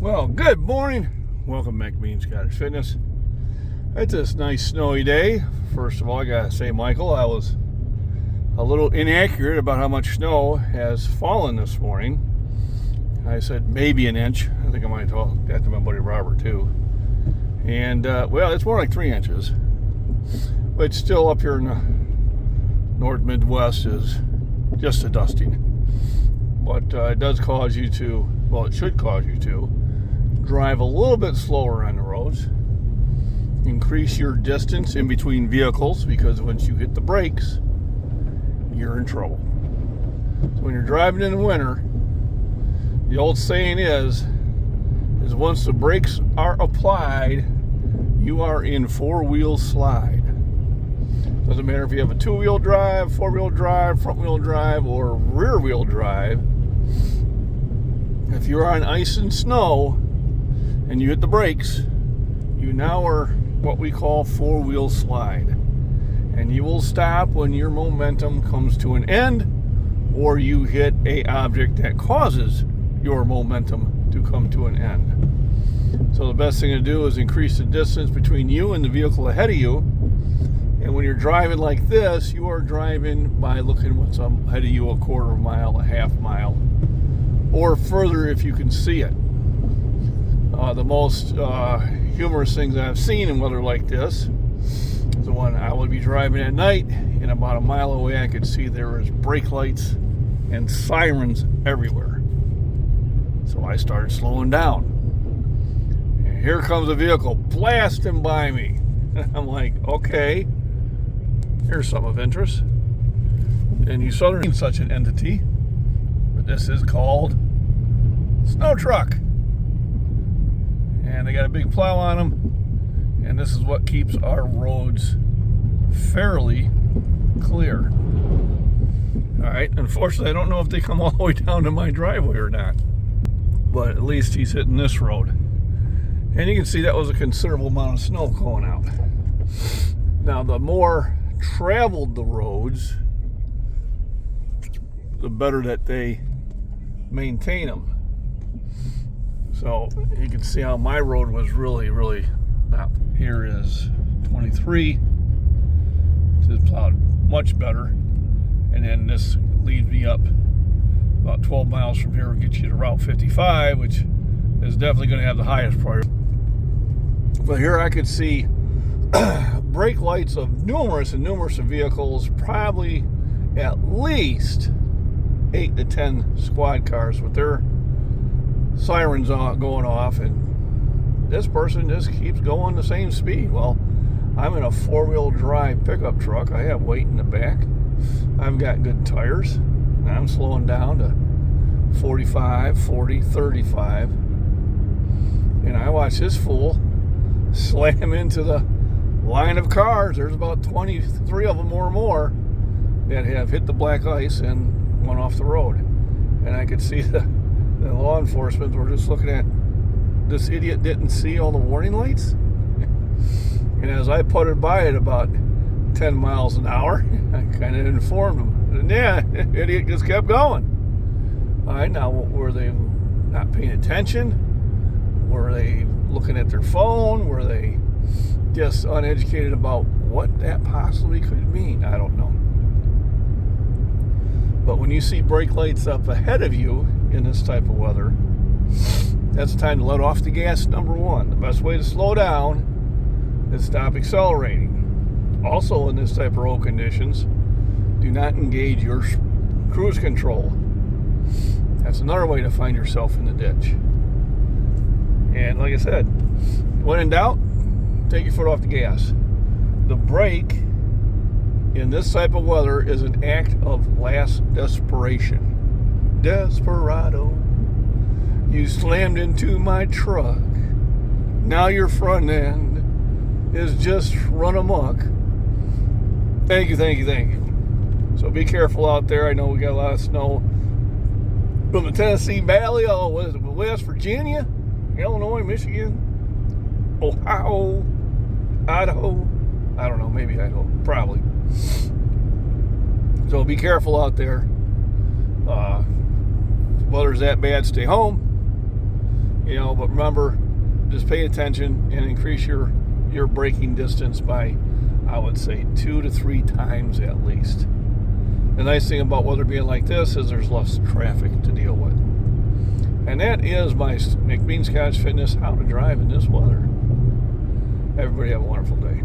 Well, good morning. Welcome back to Mean Scottish Fitness. It's this nice snowy day. First of all, I gotta say, Michael, I was a little inaccurate about how much snow has fallen this morning. I said maybe an inch. I think I might talk that to my buddy Robert too. And well, it's more like 3 inches. But still up here in the North Midwest is just a dusting. But it does cause you to, well, it should cause you to drive a little bit slower on the roads, increase your distance in between vehicles, because once you hit the brakes, you're in trouble. So when you're driving in the winter, the old saying is once the brakes are applied, you are in four-wheel slide. Doesn't matter if you have a two-wheel drive, four-wheel drive, front-wheel drive, or rear-wheel drive. If you're on ice and snow and you hit the brakes, you now are what we call four-wheel slide. And you will stop when your momentum comes to an end, or you hit an object that causes your momentum to come to an end. So the best thing to do is increase the distance between you and the vehicle ahead of you. And when you're driving like this, you are driving by looking what's ahead of you, a quarter mile, a half mile, or further if you can see it. The most humorous things I've seen in weather like this is the one I would be driving at night, and about a mile away I could see there was brake lights and sirens everywhere. So I started slowing down. And here comes a vehicle blasting by me. And I'm like, okay, here's some of interest. And you saw there's such an entity, but this is called snow truck. And they got a big plow on them, and this is what keeps our roads fairly clear. All right, unfortunately, I don't know if they come all the way down to my driveway or not, but at least he's hitting this road. And you can see that was a considerable amount of snow going out. Now, the more traveled the roads, the better that they maintain them. So you can see how my road was really not. Here is 23. This is plowed much better. And then this leads me up about 12 miles from here, gets you to Route 55, which is definitely going to have the highest priority. But here I could see brake lights of numerous vehicles, probably at least 8 to 10 squad cars with their sirens going off, and this person just keeps going the same speed. Well, I'm in a four-wheel drive pickup truck. I have weight in the back. I've got good tires. And I'm slowing down to 45, 40, 35. And I watch this fool slam into the line of cars. There's about 23 of them or more that have hit the black ice and went off the road. And I could see the law enforcement were just looking at this idiot didn't see all the warning lights. And as I putted by it about 10 miles an hour, I kind of informed him. And yeah, the idiot just kept going. All right, now were they not paying attention? Were they looking at their phone? Were they just uneducated about what that possibly could mean? I don't know. But when you see brake lights up ahead of you in this type of weather, that's the time to let off the gas, number one. The best way to slow down is stop accelerating. Also, in this type of road conditions, do not engage your cruise control. That's another way to find yourself in the ditch. And like I said, when in doubt, take your foot off the gas. The brake in this type of weather is an act of last desperation. Desperado, you slammed into my truck. Now your front end is just run amok. Thank you. So be careful out there. I know we got a lot of snow from the Tennessee Valley, what is it, West Virginia, Illinois, Michigan, Ohio, Idaho. I don't know, maybe Idaho, probably. So be careful out there. Weather's that bad, stay home. But remember, just pay attention and increase your braking distance by, I would say, 2 to 3 times at least. The nice thing about weather being like this is there's less traffic to deal with. And that is my McBean Scottish Fitness how to drive in this weather. Everybody have a wonderful day.